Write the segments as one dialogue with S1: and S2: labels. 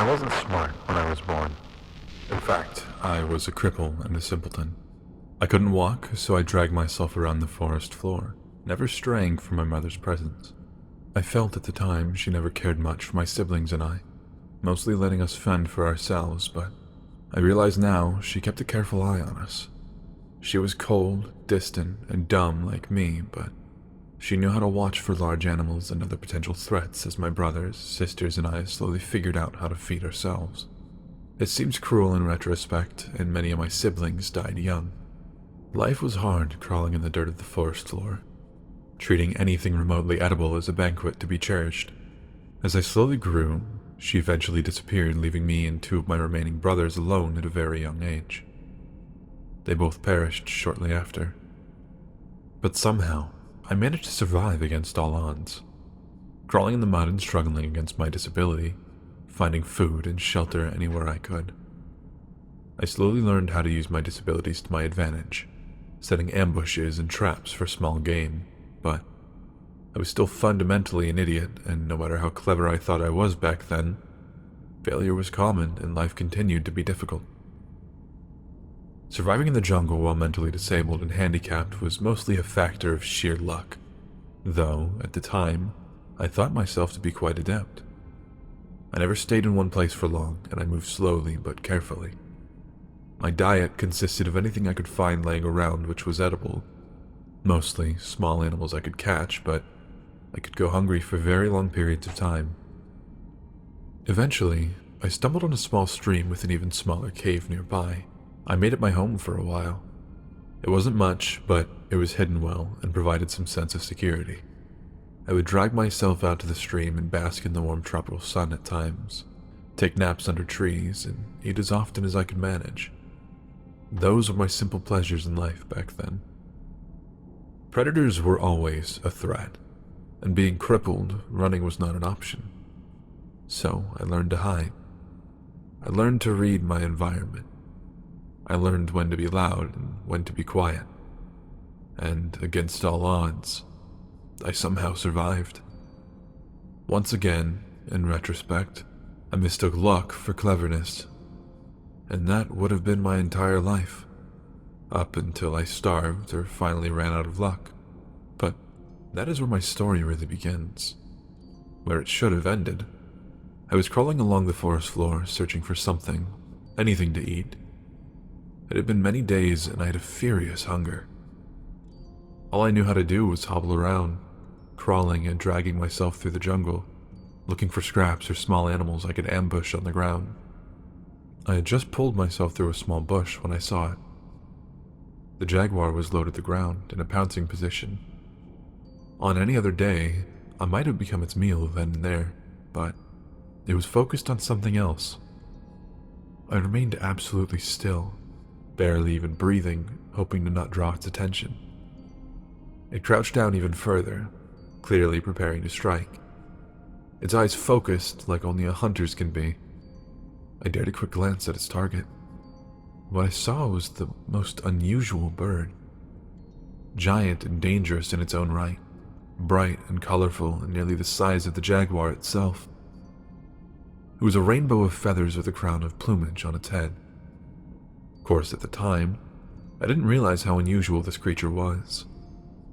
S1: I wasn't smart when I was born. In fact, I was a cripple and a simpleton. I couldn't walk, so I dragged myself around the forest floor, never straying from my mother's presence. I felt at the time she never cared much for my siblings and I, mostly letting us fend for ourselves, but I realize now she kept a careful eye on us. She was cold, distant, and dumb like me, but she knew how to watch for large animals and other potential threats as my brothers, sisters, and I slowly figured out how to feed ourselves. It seems cruel in retrospect, and many of my siblings died young. Life was hard crawling in the dirt of the forest floor, treating anything remotely edible as a banquet to be cherished. As I slowly grew, she eventually disappeared, leaving me and two of my remaining brothers alone at a very young age. They both perished shortly after. But somehow, I managed to survive against all odds, crawling in the mud and struggling against my disability, finding food and shelter anywhere I could. I slowly learned how to use my disabilities to my advantage, setting ambushes and traps for small game, but I was still fundamentally an idiot, and no matter how clever I thought I was back then, failure was common and life continued to be difficult. Surviving in the jungle while mentally disabled and handicapped was mostly a factor of sheer luck, though, at the time, I thought myself to be quite adept. I never stayed in one place for long, and I moved slowly but carefully. My diet consisted of anything I could find laying around which was edible, mostly small animals I could catch, but I could go hungry for very long periods of time. Eventually, I stumbled on a small stream with an even smaller cave nearby. I made it my home for a while. It wasn't much, but it was hidden well and provided some sense of security. I would drag myself out to the stream and bask in the warm tropical sun at times, take naps under trees, and eat as often as I could manage. Those were my simple pleasures in life back then. Predators were always a threat, and being crippled, running was not an option. So I learned to hide. I learned to read my environment. I learned when to be loud and when to be quiet. And against all odds, I somehow survived. Once again, in retrospect, I mistook luck for cleverness. And that would have been my entire life, up until I starved or finally ran out of luck. But that is where my story really begins, where it should have ended. I was crawling along the forest floor, searching for something, anything to eat. It had been many days and I had a furious hunger. All I knew how to do was hobble around, crawling and dragging myself through the jungle, looking for scraps or small animals I could ambush on the ground. I had just pulled myself through a small bush when I saw it. The jaguar was low to the ground in a pouncing position. On any other day, I might have become its meal then and there, but it was focused on something else. I remained absolutely still, barely even breathing, hoping to not draw its attention. It crouched down even further, clearly preparing to strike. Its eyes focused like only a hunter's can be. I dared a quick glance at its target. What I saw was the most unusual bird. Giant and dangerous in its own right, bright and colorful and nearly the size of the jaguar itself. It was a rainbow of feathers with a crown of plumage on its head. Of course, at the time, I didn't realize how unusual this creature was.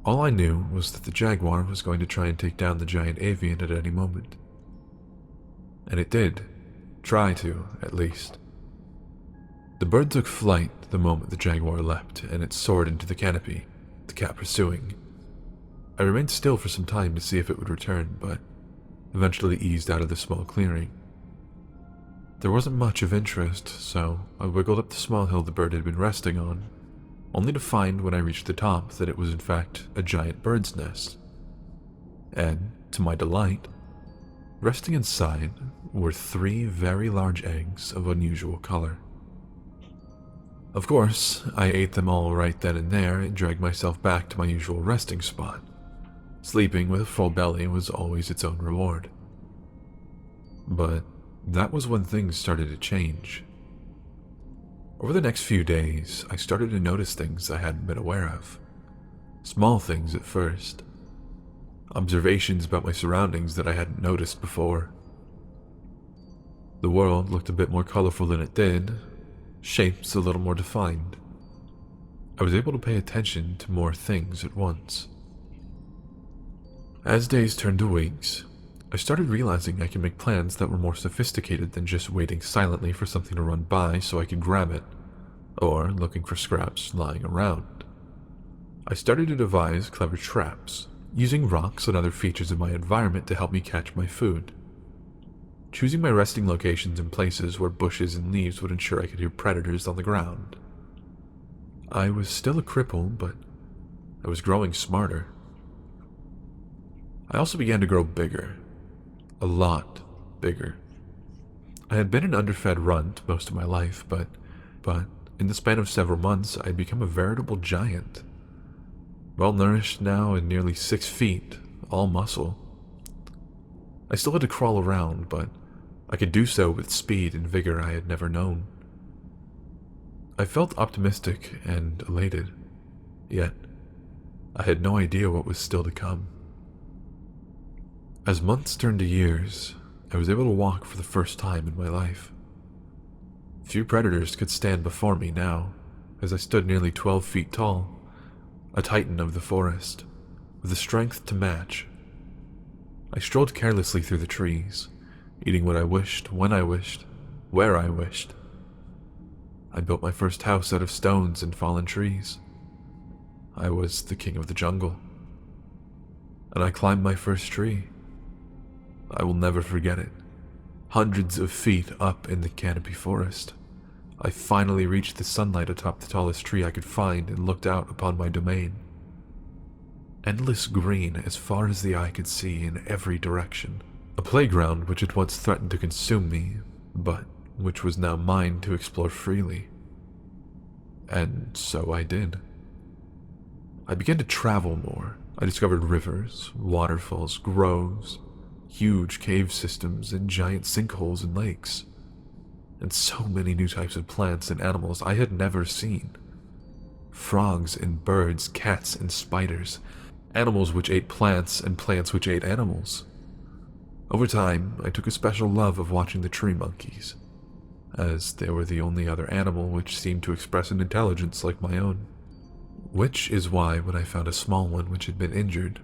S1: All I knew was that the jaguar was going to try and take down the giant avian at any moment. And it did. Try to, at least. The bird took flight the moment the jaguar leapt, and it soared into the canopy, the cat pursuing. I remained still for some time to see if it would return, but eventually eased out of the small clearing. There wasn't much of interest, so I wiggled up the small hill the bird had been resting on, only to find when I reached the top that it was in fact a giant bird's nest. And, to my delight, resting inside were 3 very large eggs of unusual color. Of course, I ate them all right then and there and dragged myself back to my usual resting spot. Sleeping with a full belly was always its own reward. But that was when things started to change. Over the next few days, I started to notice things I hadn't been aware of. Small things at first. Observations about my surroundings that I hadn't noticed before. The world looked a bit more colorful than it did, shapes a little more defined. I was able to pay attention to more things at once. As days turned to weeks, I started realizing I could make plans that were more sophisticated than just waiting silently for something to run by so I could grab it, or looking for scraps lying around. I started to devise clever traps, using rocks and other features of my environment to help me catch my food. Choosing my resting locations in places where bushes and leaves would ensure I could hear predators on the ground. I was still a cripple, but I was growing smarter. I also began to grow bigger. A lot bigger. I had been an underfed runt most of my life, but in the span of several months, I had become a veritable giant. Well-nourished now and nearly 6 feet, all muscle. I still had to crawl around, but I could do so with speed and vigor I had never known. I felt optimistic and elated, yet I had no idea what was still to come. As months turned to years, I was able to walk for the first time in my life. Few predators could stand before me now, as I stood nearly 12 feet tall, a titan of the forest, with the strength to match. I strolled carelessly through the trees, eating what I wished, when I wished, where I wished. I built my first house out of stones and fallen trees. I was the king of the jungle. And I climbed my first tree. I will never forget it. Hundreds of feet up in the canopy forest, I finally reached the sunlight atop the tallest tree I could find and looked out upon my domain. Endless green as far as the eye could see in every direction. A playground which had once threatened to consume me, but which was now mine to explore freely. And so I did. I began to travel more. I discovered rivers, waterfalls, groves, huge cave systems, and giant sinkholes and lakes. And so many new types of plants and animals I had never seen. Frogs and birds, cats and spiders, animals which ate plants and plants which ate animals. Over time, I took a special love of watching the tree monkeys, as they were the only other animal which seemed to express an intelligence like my own. Which is why when I found a small one which had been injured,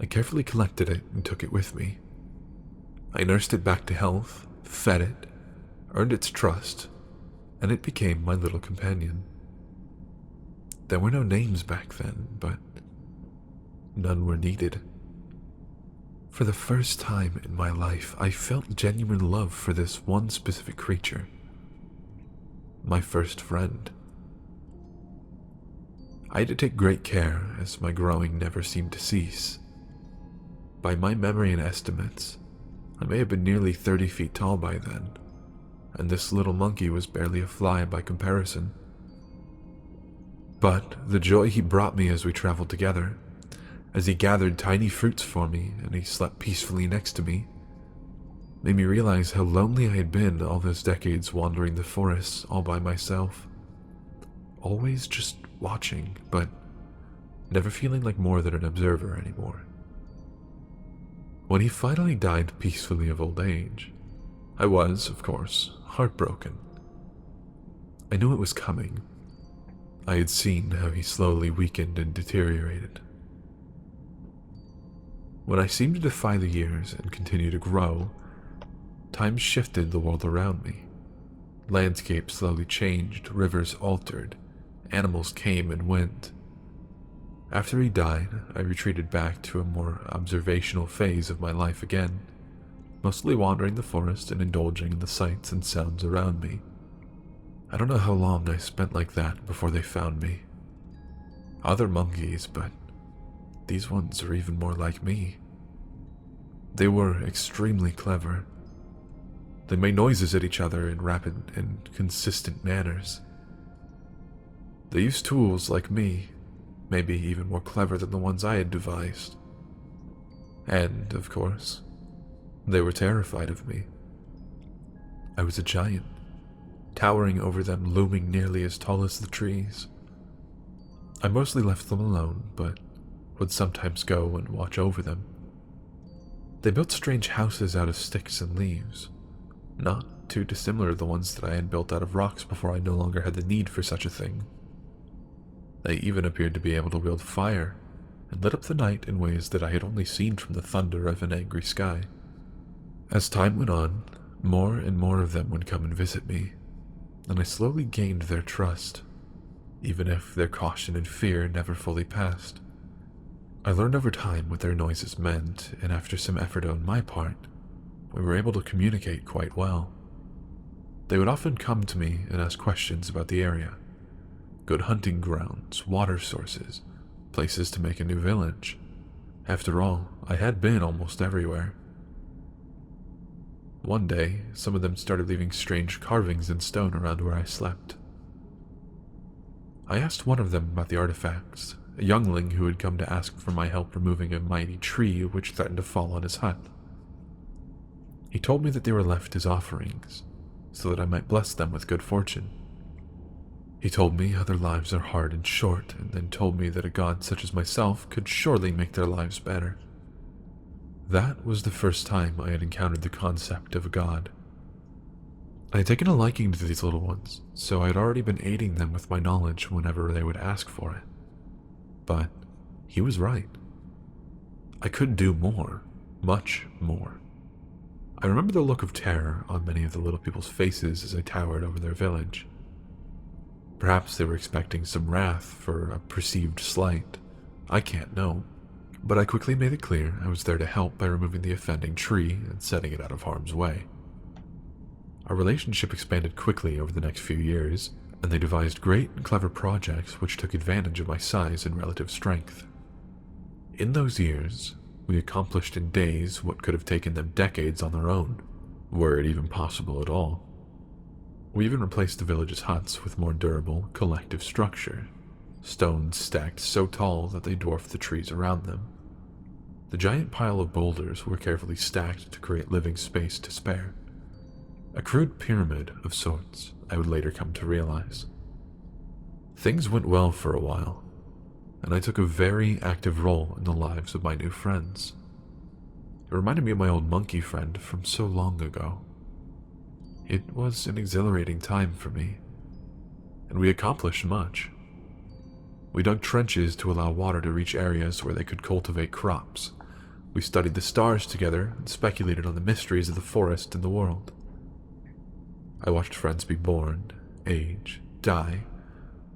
S1: I carefully collected it and took it with me. I nursed it back to health, fed it, earned its trust, and it became my little companion. There were no names back then, but none were needed. For the first time in my life, I felt genuine love for this one specific creature. My first friend. I had to take great care as my growing never seemed to cease. By my memory and estimates, I may have been nearly 30 feet tall by then, and this little monkey was barely a fly by comparison. But the joy he brought me as we traveled together, as he gathered tiny fruits for me and he slept peacefully next to me, made me realize how lonely I had been all those decades wandering the forests all by myself. Always just watching, but never feeling like more than an observer anymore. When he finally died peacefully of old age, I was, of course, heartbroken. I knew it was coming. I had seen how he slowly weakened and deteriorated. When I seemed to defy the years and continue to grow, time shifted the world around me. Landscapes slowly changed, rivers altered, animals came and went. After he died, I retreated back to a more observational phase of my life again, mostly wandering the forest and indulging in the sights and sounds around me. I don't know how long I spent like that before they found me. Other monkeys, but these ones are even more like me. They were extremely clever. They made noises at each other in rapid and consistent manners. They used tools like me, maybe even more clever than the ones I had devised. And, of course, they were terrified of me. I was a giant, towering over them, looming nearly as tall as the trees. I mostly left them alone, but would sometimes go and watch over them. They built strange houses out of sticks and leaves, not too dissimilar to the ones that I had built out of rocks before I no longer had the need for such a thing. They even appeared to be able to wield fire, and lit up the night in ways that I had only seen from the thunder of an angry sky. As time went on, more and more of them would come and visit me, and I slowly gained their trust, even if their caution and fear never fully passed. I learned over time what their noises meant, and after some effort on my part, we were able to communicate quite well. They would often come to me and ask questions about the area, good hunting grounds, water sources, places to make a new village. After all, I had been almost everywhere. One day, some of them started leaving strange carvings in stone around where I slept. I asked one of them about the artifacts, a youngling who had come to ask for my help removing a mighty tree which threatened to fall on his hut. He told me that they were left as offerings, so that I might bless them with good fortune. He told me how their lives are hard and short, and then told me that a god such as myself could surely make their lives better. That was the first time I had encountered the concept of a god. I had taken a liking to these little ones, so I had already been aiding them with my knowledge whenever they would ask for it. But he was right. I could do more, much more. I remember the look of terror on many of the little people's faces as I towered over their village. Perhaps they were expecting some wrath for a perceived slight. I can't know. But I quickly made it clear I was there to help by removing the offending tree and setting it out of harm's way. Our relationship expanded quickly over the next few years, and they devised great and clever projects which took advantage of my size and relative strength. In those years, we accomplished in days what could have taken them decades on their own, were it even possible at all. We even replaced the village's huts with more durable, collective structure, stones stacked so tall that they dwarfed the trees around them. The giant pile of boulders were carefully stacked to create living space to spare. A crude pyramid of sorts, I would later come to realize. Things went well for a while, and I took a very active role in the lives of my new friends. It reminded me of my old monkey friend from so long ago. It was an exhilarating time for me, and we accomplished much. We dug trenches to allow water to reach areas where they could cultivate crops. We studied the stars together and speculated on the mysteries of the forest and the world. I watched friends be born, age, die,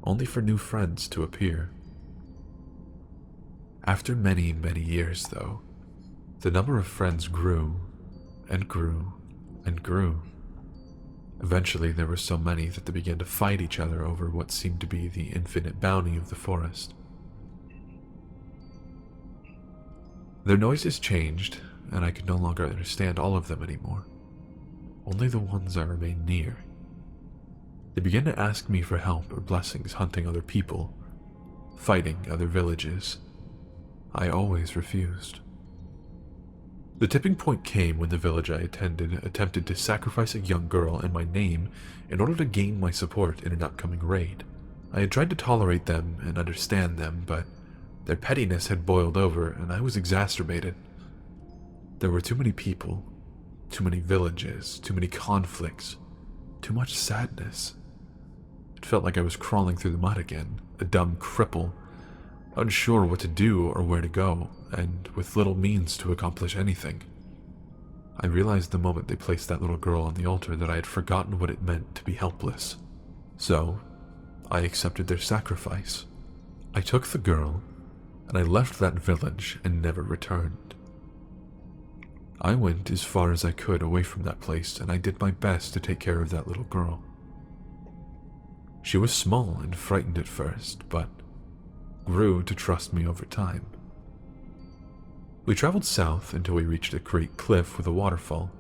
S1: only for new friends to appear. After many, many years, though, the number of friends grew, and grew, and grew. Eventually, there were so many that they began to fight each other over what seemed to be the infinite bounty of the forest. Their noises changed, and I could no longer understand all of them anymore. Only the ones I remained near. They began to ask me for help or blessings hunting other people, fighting other villages. I always refused. The tipping point came when the village I attempted to sacrifice a young girl in my name in order to gain my support in an upcoming raid. I had tried to tolerate them and understand them, but their pettiness had boiled over and I was exacerbated. There were too many people, too many villages, too many conflicts, too much sadness. It felt like I was crawling through the mud again, a dumb cripple, unsure what to do or where to go, and with little means to accomplish anything. I realized the moment they placed that little girl on the altar that I had forgotten what it meant to be helpless. So, I accepted their sacrifice. I took the girl, and I left that village and never returned. I went as far as I could away from that place, and I did my best to take care of that little girl. She was small and frightened at first, but grew to trust me over time. We traveled south until we reached a great cliff with a waterfall,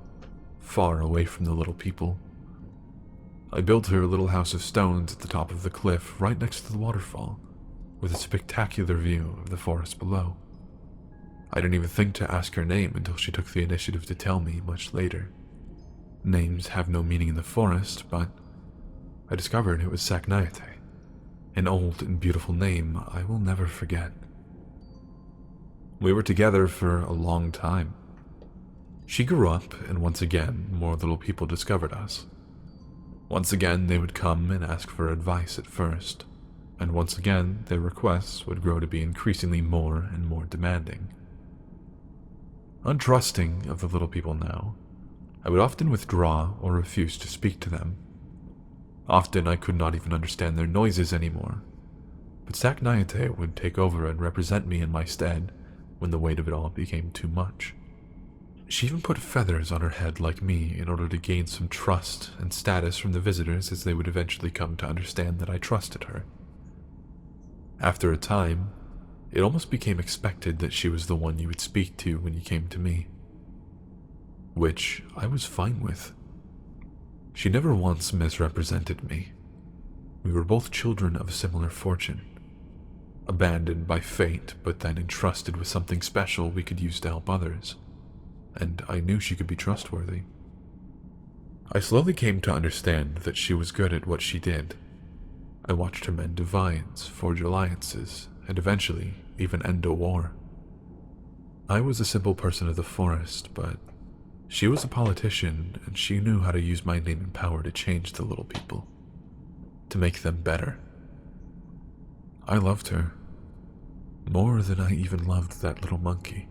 S1: far away from the little people. I built her a little house of stones at the top of the cliff right next to the waterfall, with a spectacular view of the forest below. I didn't even think to ask her name until she took the initiative to tell me much later. Names have no meaning in the forest, but I discovered it was Saknayate, an old and beautiful name I will never forget. We were together for a long time. She grew up, and once again, more little people discovered us. Once again, they would come and ask for advice at first, and once again, their requests would grow to be increasingly more and more demanding. Untrusting of the little people now, I would often withdraw or refuse to speak to them. Often I could not even understand their noises anymore, but Saknayate would take over and represent me in my stead when the weight of it all became too much. She even put feathers on her head like me in order to gain some trust and status from the visitors, as they would eventually come to understand that I trusted her. After a time, it almost became expected that she was the one you would speak to when you came to me, which I was fine with. She never once misrepresented me. We were both children of a similar fortune, abandoned by fate, but then entrusted with something special we could use to help others, and I knew she could be trustworthy. I slowly came to understand that she was good at what she did. I watched her mend divides, forge alliances, and eventually even end a war. I was a simple person of the forest, but she was a politician, and she knew how to use my name and power to change the little people, to make them better. I loved her, more than I even loved that little monkey.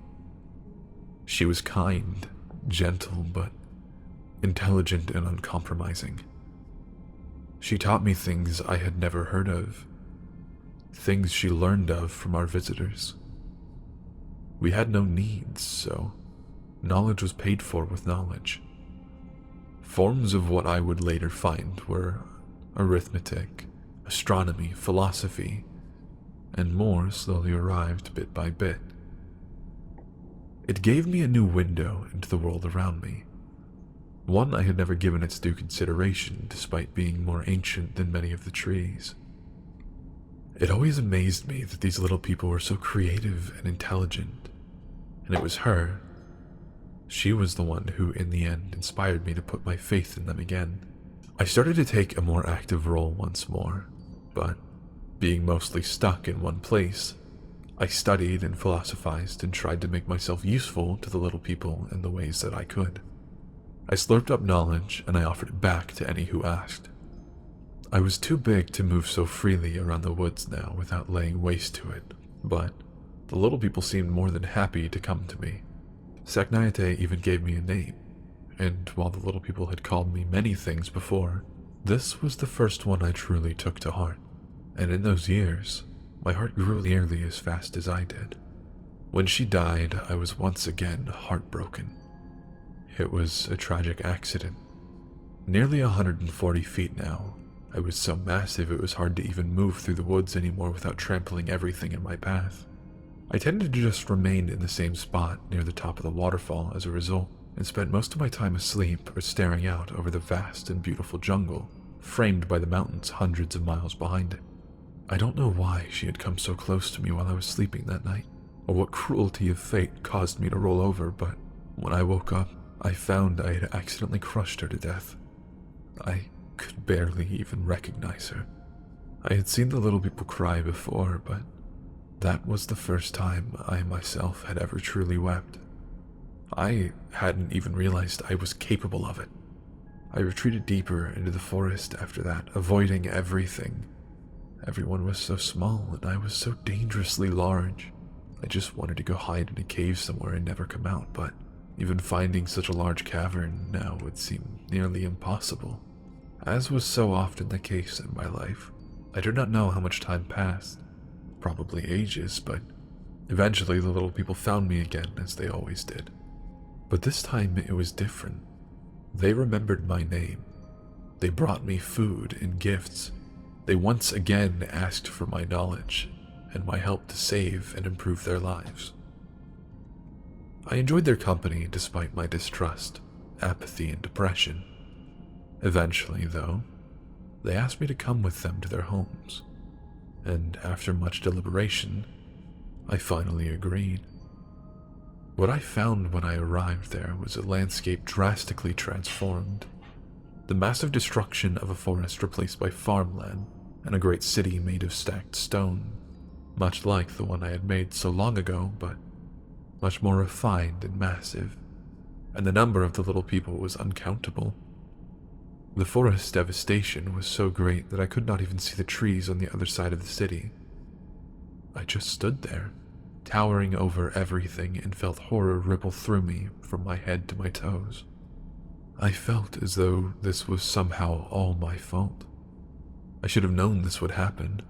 S1: She was kind, gentle, but intelligent and uncompromising. She taught me things I had never heard of, things she learned of from our visitors. We had no needs, so knowledge was paid for with knowledge. Forms of what I would later find were arithmetic, astronomy, philosophy, and more slowly arrived bit by bit. It gave me a new window into the world around me, one I had never given its due consideration despite being more ancient than many of the trees. It always amazed me that these little people were so creative and intelligent, and it was her. She was the one who, in the end, inspired me to put my faith in them again. I started to take a more active role once more, but being mostly stuck in one place, I studied and philosophized and tried to make myself useful to the little people in the ways that I could. I slurped up knowledge and I offered it back to any who asked. I was too big to move so freely around the woods now without laying waste to it, but the little people seemed more than happy to come to me. Saknayate even gave me a name, and while the little people had called me many things before, this was the first one I truly took to heart, and in those years, my heart grew nearly as fast as I did. When she died, I was once again heartbroken. It was a tragic accident. Nearly 140 feet now, I was so massive it was hard to even move through the woods anymore without trampling everything in my path. I tended to just remain in the same spot near the top of the waterfall as a result, and spent most of my time asleep or staring out over the vast and beautiful jungle, framed by the mountains hundreds of miles behind it. I don't know why she had come so close to me while I was sleeping that night, or what cruelty of fate caused me to roll over, but when I woke up, I found I had accidentally crushed her to death. I could barely even recognize her. I had seen the little people cry before, but that was the first time I myself had ever truly wept. I hadn't even realized I was capable of it. I retreated deeper into the forest after that, avoiding everything. Everyone was so small and I was so dangerously large. I just wanted to go hide in a cave somewhere and never come out, but even finding such a large cavern now would seem nearly impossible. As was so often the case in my life, I do not know how much time passed, probably ages, but eventually the little people found me again as they always did. But this time it was different. They remembered my name. They brought me food and gifts. They once again asked for my knowledge and my help to save and improve their lives. I enjoyed their company despite my distrust, apathy, and depression. Eventually, though, they asked me to come with them to their homes, and after much deliberation, I finally agreed. What I found when I arrived there was a landscape drastically transformed. The massive destruction of a forest replaced by farmland and a great city made of stacked stone, much like the one I had made so long ago, but much more refined and massive. and the number of the little people was uncountable. The forest's devastation was so great that I could not even see the trees on the other side of the city. I just stood there, towering over everything, and felt horror ripple through me from my head to my toes. I felt as though this was somehow all my fault. I should have known this would happen.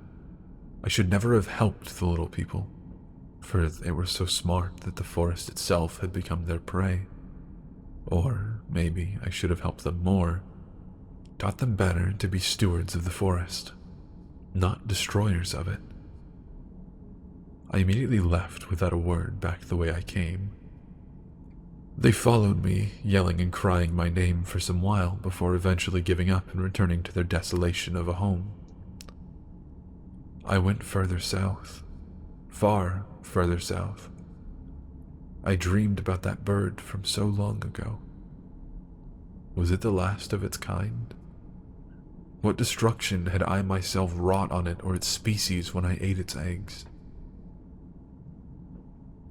S1: I should never have helped the little people, for they were so smart that the forest itself had become their prey. Or maybe I should have helped them more, taught them better to be stewards of the forest, not destroyers of it. I immediately left without a word back the way I came. They followed me, yelling and crying my name for some while before eventually giving up and returning to their desolation of a home. I went further south, far further south. I dreamed about that bird from so long ago. Was it the last of its kind? What destruction had I myself wrought on it or its species when I ate its eggs?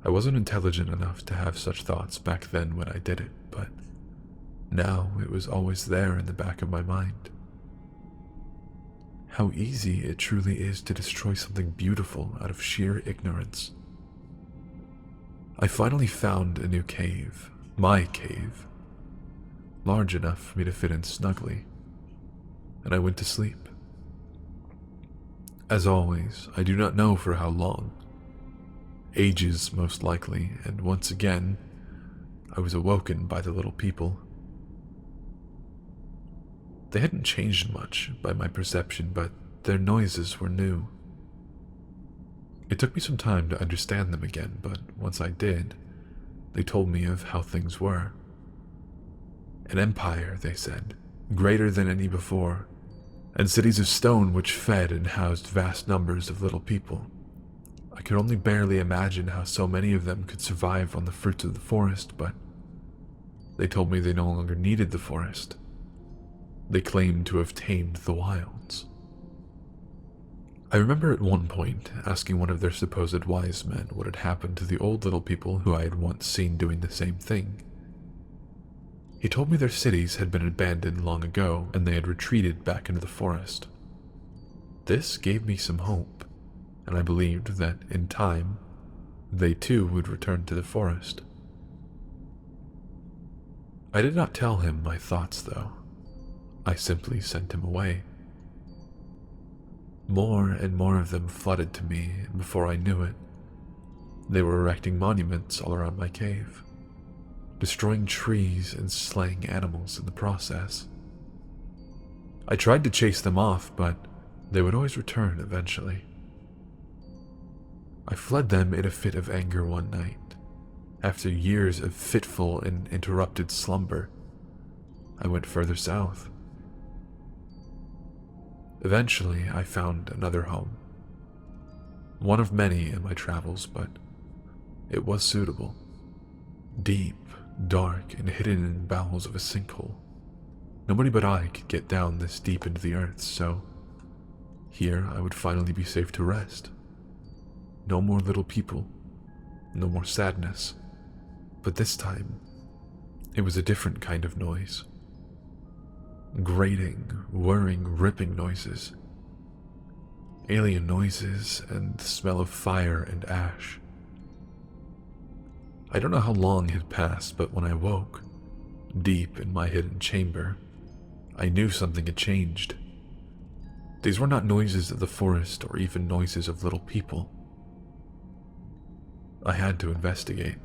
S1: I wasn't intelligent enough to have such thoughts back then when I did it, but now it was always there in the back of my mind. How easy it truly is to destroy something beautiful out of sheer ignorance. I finally found a new cave, my cave, large enough for me to fit in snugly, and I went to sleep. As always, I do not know for how long. Ages, most likely, and once again, I was awoken by the little people. They hadn't changed much by my perception, but their noises were new. It took me some time to understand them again, but once I did, they told me of how things were. An empire, they said, greater than any before, and cities of stone which fed and housed vast numbers of little people. I could only barely imagine how so many of them could survive on the fruits of the forest, but they told me they no longer needed the forest. They claimed to have tamed the wilds. I remember at one point asking one of their supposed wise men what had happened to the old little people who I had once seen doing the same thing. He told me their cities had been abandoned long ago and they had retreated back into the forest. This gave me some hope, and I believed that, in time, they too would return to the forest. I did not tell him my thoughts, though. I simply sent him away. More and more of them flooded to me, and before I knew it, they were erecting monuments all around my cave, destroying trees and slaying animals in the process. I tried to chase them off, but they would always return eventually. I fled them in a fit of anger one night. After years of fitful and interrupted slumber, I went further south. Eventually, I found another home. One of many in my travels, but it was suitable. Deep, dark, and hidden in the bowels of a sinkhole. Nobody but I could get down this deep into the earth, so here I would finally be safe to rest. No more little people, no more sadness, but this time, it was a different kind of noise. Grating, whirring, ripping noises. Alien noises and the smell of fire and ash. I don't know how long had passed, but when I woke, deep in my hidden chamber, I knew something had changed. These were not noises of the forest or even noises of little people. I had to investigate.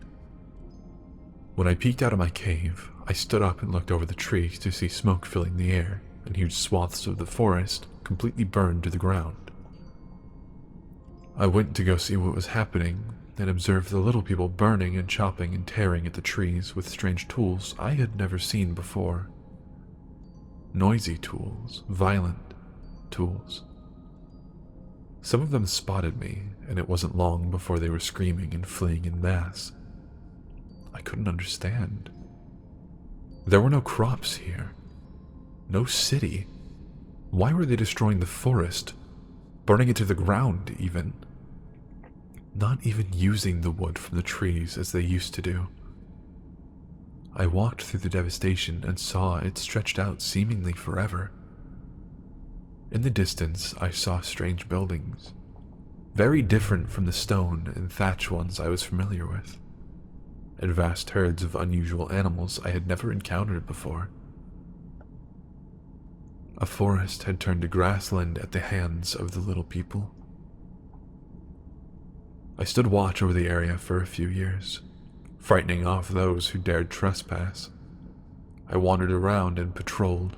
S1: When I peeked out of my cave, I stood up and looked over the trees to see smoke filling the air and huge swaths of the forest completely burned to the ground. I went to go see what was happening and observed the little people burning and chopping and tearing at the trees with strange tools I had never seen before. Noisy tools, violent tools. Some of them spotted me, and it wasn't long before they were screaming and fleeing in mass. I couldn't understand. There were no crops here. No city. Why were they destroying the forest? Burning it to the ground, even. Not even using the wood from the trees as they used to do. I walked through the devastation and saw it stretched out seemingly forever. In the distance, I saw strange buildings, very different from the stone and thatch ones I was familiar with, and vast herds of unusual animals I had never encountered before. A forest had turned to grassland at the hands of the little people. I stood watch over the area for a few years, frightening off those who dared trespass. I wandered around and patrolled,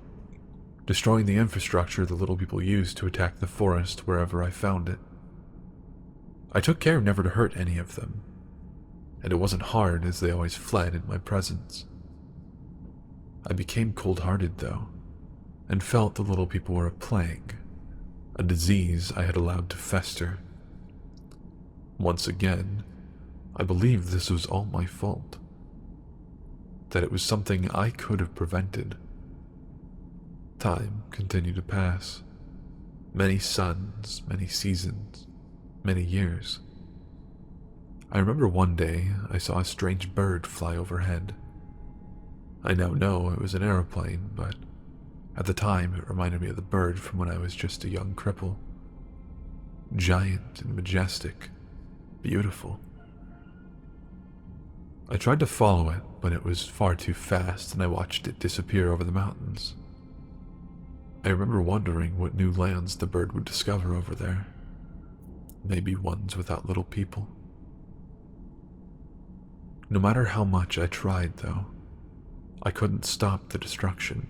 S1: destroying the infrastructure the little people used to attack the forest wherever I found it. I took care never to hurt any of them, and it wasn't hard as they always fled in my presence. I became cold-hearted, though, and felt the little people were a plague, a disease I had allowed to fester. Once again, I believed this was all my fault, that it was something I could have prevented. Time continued to pass. Many suns, many seasons, many years. I remember one day I saw a strange bird fly overhead. I now know it was an aeroplane, but at the time it reminded me of the bird from when I was just a young cripple. Giant and majestic, beautiful. I tried to follow it, but it was far too fast and I watched it disappear over the mountains. I remember wondering what new lands the bird would discover over there. Maybe ones without little people. No matter how much I tried, though, I couldn't stop the destruction.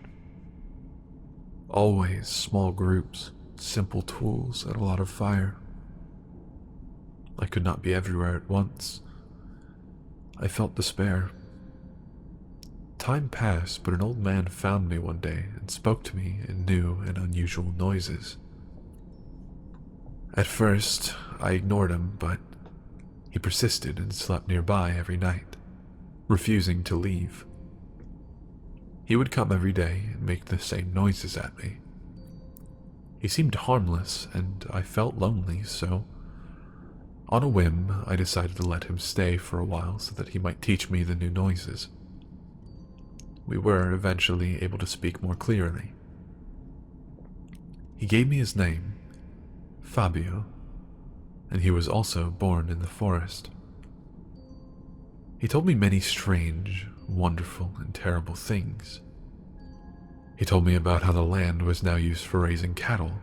S1: Always small groups, simple tools, and a lot of fire. I could not be everywhere at once. I felt despair. Time passed, but an old man found me one day and spoke to me in new and unusual noises. At first, I ignored him, but he persisted and slept nearby every night, refusing to leave. He would come every day and make the same noises at me. He seemed harmless, and I felt lonely, so on a whim, I decided to let him stay for a while so that he might teach me the new noises. We were eventually able to speak more clearly. He gave me his name, Fabio, and he was also born in the forest. He told me many strange, wonderful, and terrible things. He told me about how the land was now used for raising cattle.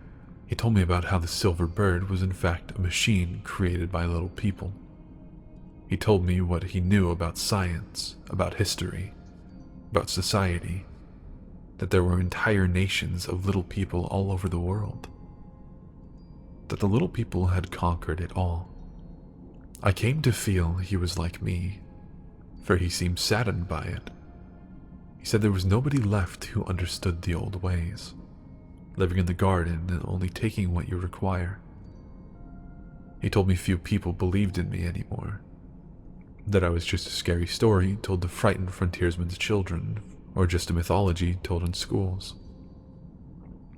S1: He told me about how the silver bird was in fact a machine created by little people. He told me what he knew about science, about history, about society, that there were entire nations of little people all over the world, that the little people had conquered it all. I came to feel he was like me, for he seemed saddened by it. He said there was nobody left who understood the old ways, living in the garden and only taking what you require. He told me few people believed in me anymore, that I was just a scary story told to frighten frontiersmen's children, or just a mythology told in schools.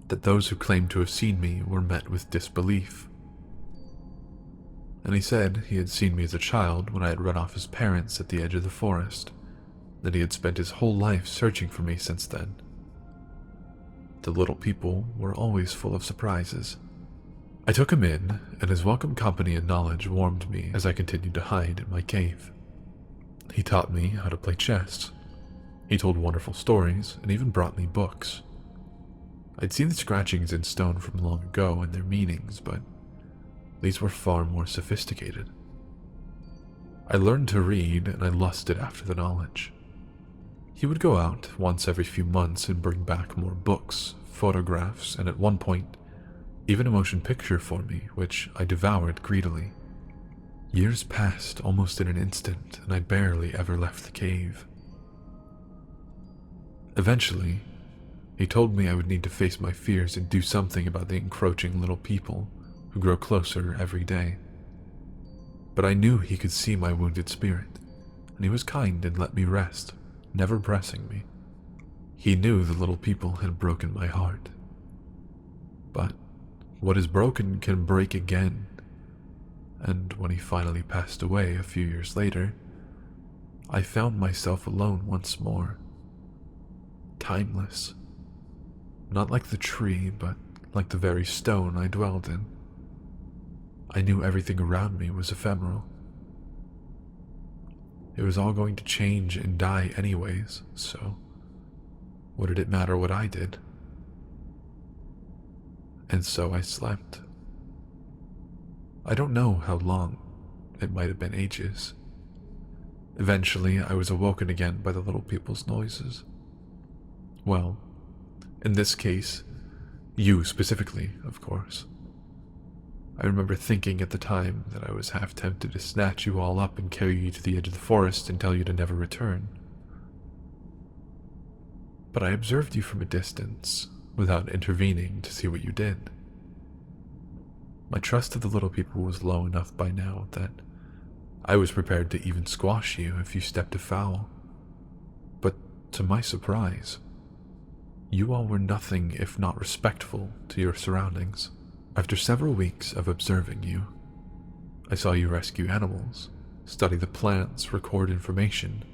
S1: That those who claimed to have seen me were met with disbelief. And he said he had seen me as a child when I had run off his parents at the edge of the forest, that he had spent his whole life searching for me since then. The little people were always full of surprises. I took him in, and his welcome company and knowledge warmed me as I continued to hide in my cave. He taught me how to play chess. He told wonderful stories and even brought me books. I'd seen the scratchings in stone from long ago and their meanings, but these were far more sophisticated. I learned to read, and I lusted after the knowledge. He would go out once every few months and bring back more books, photographs, and at one point, even a motion picture for me, which I devoured greedily. Years passed almost in an instant, and I barely ever left the cave. Eventually, he told me I would need to face my fears and do something about the encroaching little people who grow closer every day. But I knew he could see my wounded spirit, and he was kind and let me rest, never pressing me. He knew the little people had broken my heart. But what is broken can break again, and when he finally passed away a few years later, I found myself alone once more. Timeless. Not like the tree, but like the very stone I dwelled in. I knew everything around me was ephemeral. It was all going to change and die anyways, so what did it matter what I did? And so I slept. I don't know how long. It might have been ages. Eventually, I was awoken again by the little people's noises. Well, in this case, you specifically, of course. I remember thinking at the time that I was half tempted to snatch you all up and carry you to the edge of the forest and tell you to never return. But I observed you from a distance, without intervening to see what you did. My trust of the little people was low enough by now that I was prepared to even squash you if you stepped afoul. But to my surprise, you all were nothing if not respectful to your surroundings. After several weeks of observing you, I saw you rescue animals, study the plants, record information.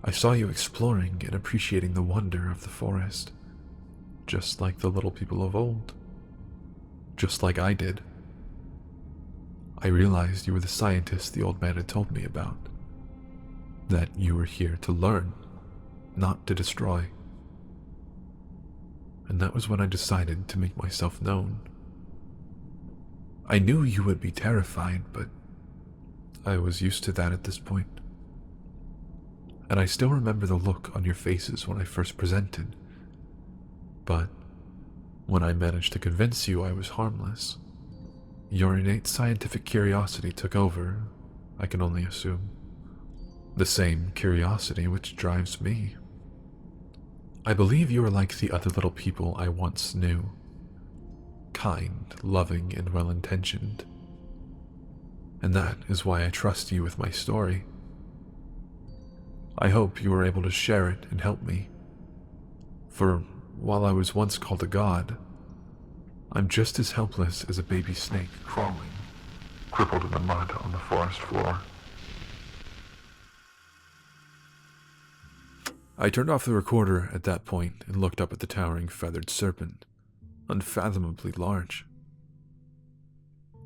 S1: I saw you exploring and appreciating the wonder of the forest, just like the little people of old. Just like I did. I realized you were the scientist the old man had told me about. That you were here to learn, not to destroy. And that was when I decided to make myself known. I knew you would be terrified, but I was used to that at this point. And I still remember the look on your faces when I first presented. But when I managed to convince you I was harmless, your innate scientific curiosity took over, I can only assume. The same curiosity which drives me. I believe you are like the other little people I once knew. Kind, loving, and well-intentioned. And that is why I trust you with my story. I hope you were able to share it and help me. For while I was once called a god, I'm just as helpless as a baby snake crawling, crippled in the mud on the forest floor. I turned off the recorder at that point and looked up at the towering feathered serpent, unfathomably large.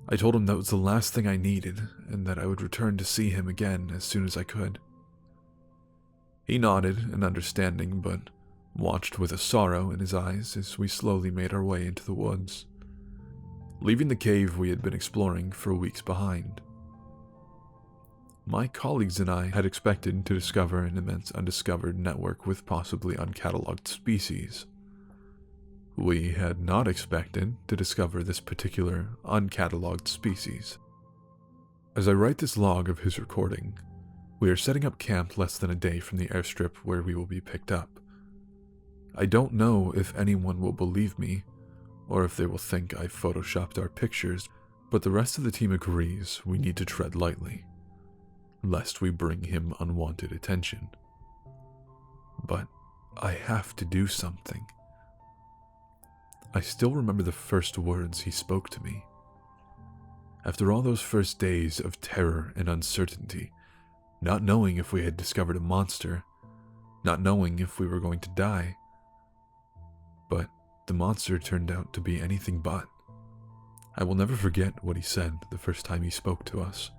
S1: I told him that was the last thing I needed and that I would return to see him again as soon as I could. He nodded in understanding, but watched with a sorrow in his eyes as we slowly made our way into the woods, leaving the cave we had been exploring for weeks behind. My colleagues and I had expected to discover an immense undiscovered network with possibly uncatalogued species. We had not expected to discover this particular uncatalogued species. As I write this log of his recording, we are setting up camp less than a day from the airstrip where we will be picked up. I don't know if anyone will believe me, or if they will think I photoshopped our pictures, but the rest of the team agrees we need to tread lightly, lest we bring him unwanted attention. But I have to do something. I still remember the first words he spoke to me. After all those first days of terror and uncertainty, not knowing if we had discovered a monster, not knowing if we were going to die, but the monster turned out to be anything but. I will never forget what he said the first time he spoke to us.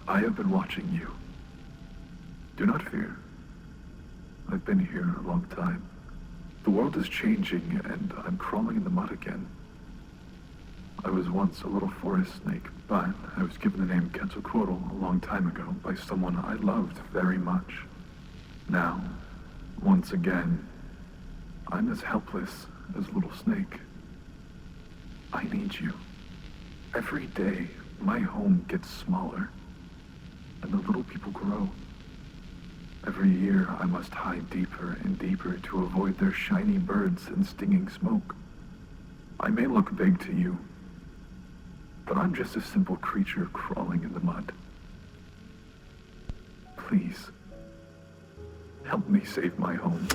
S2: I have been watching you. Do not fear. I've been here a long time. The world is changing and I'm crawling in the mud again. I was once a little forest snake, but I was given the name Quetzalcoatl a long time ago by someone I loved very much. Now, once again, I'm as helpless as a little snake. I need you. Every day, my home gets smaller, and the little people grow. Every year, I must hide deeper and deeper to avoid their shiny birds and stinging smoke. I may look big to you, but I'm just a simple creature crawling in the mud. Please, help me save my home.